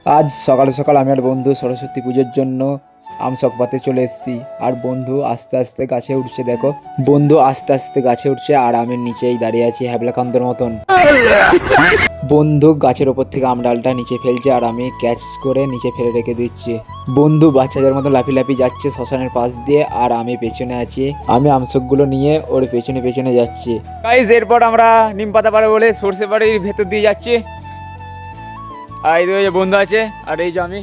আজ সকাল সকাল আমি আর বন্ধু সরস্বতী পুজোর জন্য আমসক পাতে চলে এসেছি। আর বন্ধু আস্তে আস্তে গাছে উঠছে, দেখো বন্ধু আস্তে আস্তে গাছে উঠছে আর আমি নিচেই দাঁড়িয়ে আছি হ্যাবলাকান্দের মতন। বন্ধু গাছের ওপর থেকে আমডালটা নিচে ফেলছে আর আমি ক্যাচ করে নিচে ফেলে রেখে দিচ্ছি। বন্ধু বাচ্চাদের মতো লাফি লাফি যাচ্ছে শ্মশানের পাশ দিয়ে আর আমি পেছনে আছি। আমি আমসকগুলো নিয়ে ওর পেছনে পেছনে যাচ্ছি। গাইস, এরপর আমরা নিম পাতা পাড়ে বলে সর্ষে বাড়ির ভেতর দিয়ে যাচ্ছি। আর এই যে বন্ধু আছে আর এই যে আমি।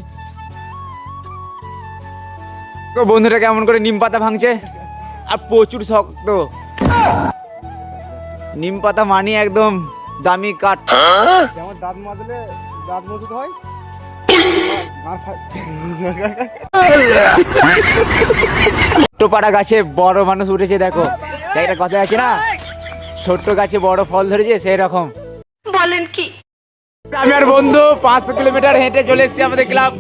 তো বন্ধুটা কেমন করে নিম পাতা ভাঙছে আর প্রচুর শক্ত। নিম পাতা মানি একদম দামি কাঠ। যেমন দাঁত মাজলে দাঁত মজবুত হয়। ছোট্ট পাড়া গাছে বড় মানুষ উঠেছে, দেখো একটা কথা আছে না, ছোট্ট গাছে বড় ফল ধরেছে সেই রকম। বলেন কি? আমি আর বন্ধু 500 কিলোমিটার হেঁটে চলে এসেছি আমাদের ক্লাব।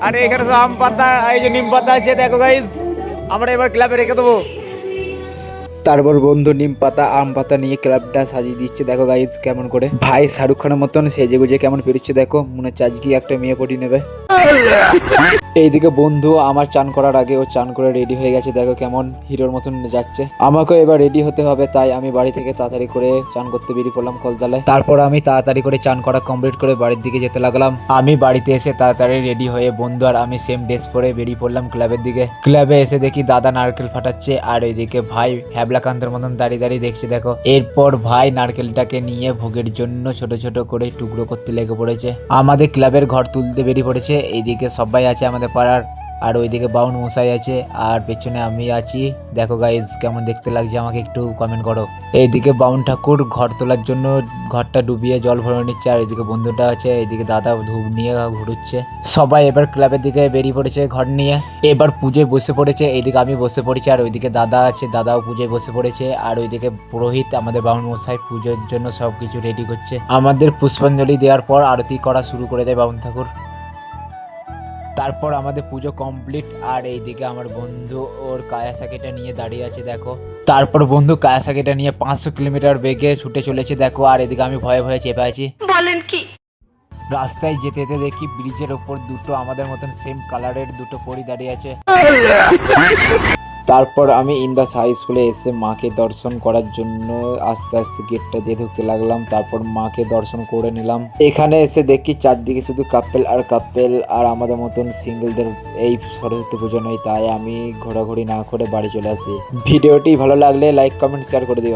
আর এখানে সব আম পাতা এই যে নিম পাতা আছে, দেখো গাইজ আমরা এবার ক্লাবে রেখে দেবো। তারপর বন্ধু নিম পাতা আম পাতা নিয়ে ক্লাবটা সাজিয়ে দিচ্ছে, দেখো গাইজ কেমন করে। ভাই শাহরুখ খানের মতন সেজে গুজে কেমন পেরোচ্ছে, দেখো মনে হচ্ছে আজকে একটা মেয়ে পটি নেবে। এইদিকে বন্ধু আমার চান করার আগে ও চান করে রেডি হয়ে গেছে, দেখো কেমন হিরোর মতন যাচ্ছে। আমাকেও এবার রেডি হতে হবে, তাই আমি বাড়ি থেকে তাড়াতাড়ি করে চান করতে বেরিয়ে পড়লাম কলতলায়। তারপর আমি তাড়াতাড়ি করে চান করা কমপ্লিট করে বাড়ির দিকে যেতে লাগলাম। আমি বাড়িতে এসে তাড়াতাড়ি রেডি হয়ে বন্ধু আর আমি সেম ড্রেস পরে বেরিয়ে পড়লাম ক্লাবের দিকে। ক্লাবে এসে দেখি দাদা নারকেল ফাটাচ্ছে আর ওইদিকে ভাই হ্যাবলাকান্তের মতন দাঁড়িয়ে দাঁড়িয়ে দেখছে, দেখো। এরপর ভাই নারকেলটাকে নিয়ে ভোগের জন্য ছোট ছোট করে টুকরো করতে লেগে পড়েছে। আমাদের ক্লাবের ঘর তুলতে বেরিয়ে পড়েছে। এইদিকে সবাই আছে আমাদের পাড়ার, আর ওইদিকে বাউন মশাই আছে আর পেছনে আমি আছি। দেখো গাইজ কেমন দেখতে লাগছে আমাকে একটু কমেন্ট করো। এইদিকে বাউন ঠাকুর ঘর তোলার জন্য ঘরটা ডুবিয়ে জল ভরে নিচ্ছে আর এইদিকে বন্ধুটা আছে, এইদিকে দাদা ধূপ নিয়ে ঘুরুচ্ছে। সবাই এবার ক্লাবের দিকে বেরিয়ে পড়েছে ঘর নিয়ে। এবার পুজোয় বসে পড়েছে, এইদিকে আমি বসে পড়েছি আর ওইদিকে দাদা আছে, দাদাও পুজোয় বসে পড়েছে। আর ওইদিকে পুরোহিত আমাদের বাউন মশাই পুজোর জন্য সবকিছু রেডি করছে। আমাদের পুষ্পাঞ্জলি দেওয়ার পর আরতি করা শুরু করে দেয় বাউন ঠাকুর। তারপর আমাদের পুজো কমপ্লিট আর এইদিকে আমার বন্ধু ওর কায়াসাকিটা নিয়ে দাঁড়িয়ে আছে, দেখো। তারপর বন্ধু কায়াসাকিটা নিয়ে 500 কিলোমিটার বেগে ছুটে চলেছে, দেখো। আর এদিকে আমি ভয়ে ভয়ে চেপে আছি। বলেন কি? রাস্তায় যেতে যেতে দেখি ব্রিজের ওপর দুটো আমাদের মতন সেম কালারের দুটো পরি দাঁড়িয়ে আছে। তারপর আমি ইন্দাস হাই স্কুলে এসে মাকে দর্শন করার জন্য আস্তে আস্তে গেটটা দিয়ে ঢুকতে লাগলাম। তারপর মাকে দর্শন করে নিলাম। এখানে এসে দেখি চারদিকে শুধু কাপেল আর কাপেল, আর আমাদের মতন সিঙ্গেলদের এই সরস্বতী পুজো নয়, তাই আমি ঘোরাঘুরি না করে বাড়ি চলে আসি। ভিডিওটি ভালো লাগলে লাইক কমেন্ট শেয়ার করে দিও।